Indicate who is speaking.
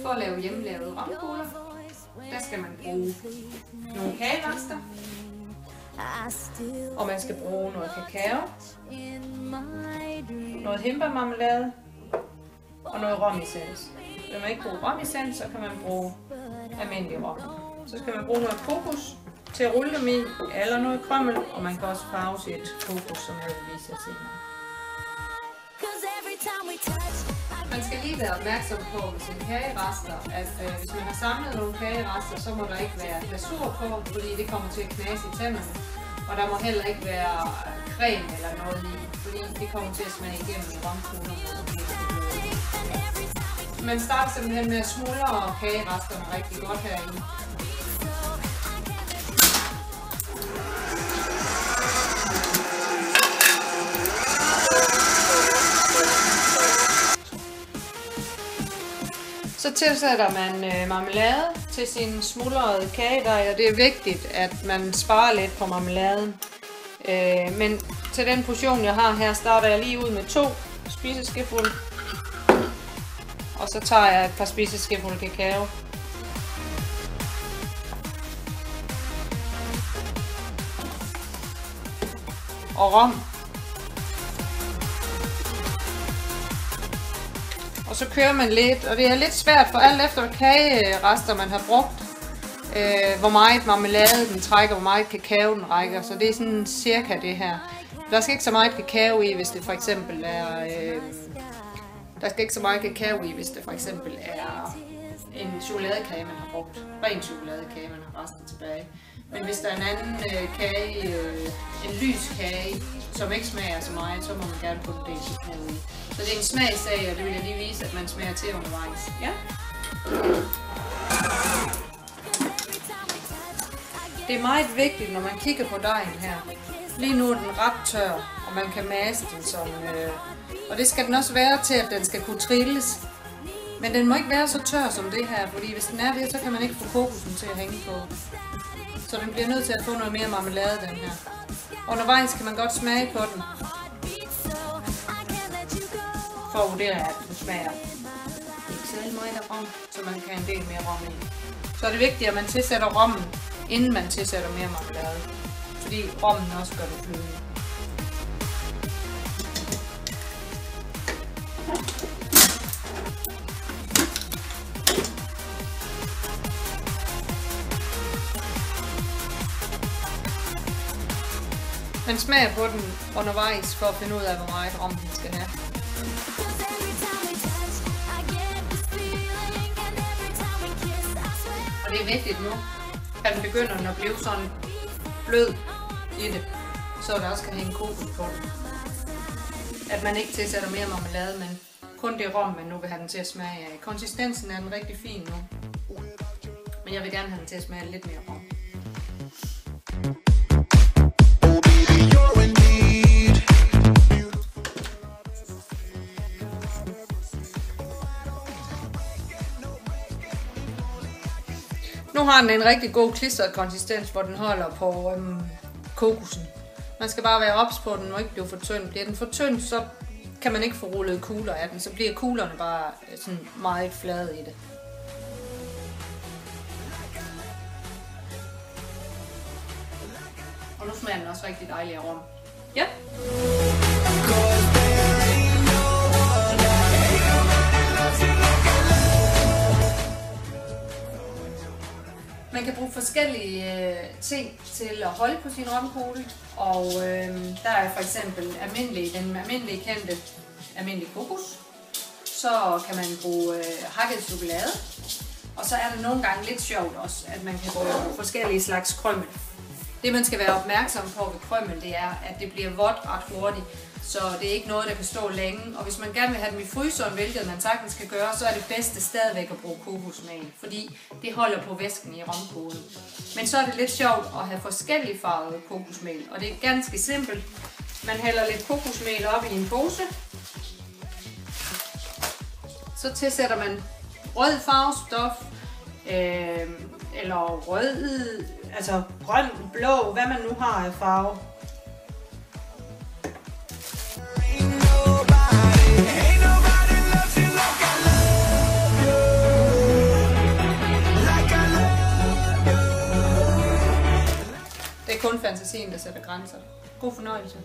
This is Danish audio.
Speaker 1: for at lave hjemmelavede romkugler, der skal man bruge nogle kagerester, og man skal bruge noget kakao, noget hindbærmarmelade og noget romessens. Hvis man ikke bruger romessens, så kan man bruge almindelig rom. Så skal man bruge noget kokos til at rulle dem i, eller noget krymmel, og man kan også farve sit kokos, som jeg vil vise jer senere. Man skal lige være opmærksom på med sine kagerester, at hvis man har samlet nogle kagerester, så må der ikke være glasur på, fordi det kommer til at knase i tænderne. Og der må heller ikke være creme eller noget i, fordi det kommer til at smage igennem i romkuglerne. Man starter simpelthen med at smuldre kageresterne rigtig godt herinde. Så tilsætter man marmelade til sin smuldrede kagedej, og det er vigtigt, at man sparer lidt på marmeladen. Men til den portion, jeg har her, starter jeg lige ud med 2 spiseskefulde. Og så tager jeg et par spiseskefulde kakao. Og rom. Og så kører man lidt, og det er lidt svært for alt efter kagerester man har brugt, hvor meget marmelade den trækker, hvor meget kakao den rækker. Så det er sådan cirka det her. Der skal ikke så meget kakao i, hvis det for eksempel er en chokoladekage, man har brugt. Ren chokoladekage, man har restet tilbage. Men hvis der er en anden kage, en lys kage, som ikke smager så meget, så må man gerne putte det i kakao i. Så det er en smagssag, og det vil jeg lige vise, at man smager til undervejs. Ja? Det er meget vigtigt, når man kigger på dejen her. Lige nu er den ret tør, og man kan mase den som... og det skal den også være til, at den skal kunne trilles. Men den må ikke være så tør som det her, fordi hvis den er det, så kan man ikke få kokosen til at hænge på. Så den bliver nødt til at få noget mere marmelade, den her. Undervejs kan man godt smage på den. For at vurdere, at den smager ikke særlig meget af rom, så man kan have en del mere rom i. Så er det vigtigt, at man tilsætter rommen, inden man tilsætter mere marmelade. Fordi rommen også gør det flydende. Man smager på den undervejs for at finde ud af, hvor meget rom den skal have. Og det er vigtigt nu, at den begynder at blive sådan blød i det, så der også kan hænge kokos på. At man ikke tilsætter mere marmelade, men kun det rom, man nu vil have den til at smage af. Konsistensen er den rigtig fin nu, men jeg vil gerne have den til at smage lidt mere rom. Nu har den en rigtig god klistret konsistens, hvor den holder på kokosen. Man skal bare være ops på, at den må ikke blive for tynd. Bliver den for tynd, så kan man ikke få rullet kugler af den. Så bliver kuglerne bare sådan meget flade i det. Og nu smager den også rigtig dejlig af rom. Ja. Man kan bruge forskellige ting til at holde på sin romkugle, og der er for eksempel den almindelige kendte almindelig kokos. Så kan man bruge hakket chokolade, og så er det nogle gange lidt sjovt også, at man kan bruge forskellige slags krymmel. Det man skal være opmærksom på ved krymmel, det er, at det bliver vådt ret hurtigt, så det er ikke noget, der kan stå længe. Og hvis man gerne vil have dem i fryseren, hvilket man sagtens kan gøre, så er det bedste stadigvæk at bruge kokosmel, fordi det holder på væsken i romkuglen. Men så er det lidt sjovt at have forskellige farvede kokosmel, og det er ganske simpelt. Man hælder lidt kokosmel op i en pose. Så tilsætter man rød farvestof, eller rød, altså grøn, blå, hvad man nu har af farve. kun fantasien, der sætter grænser. God fornøjelse.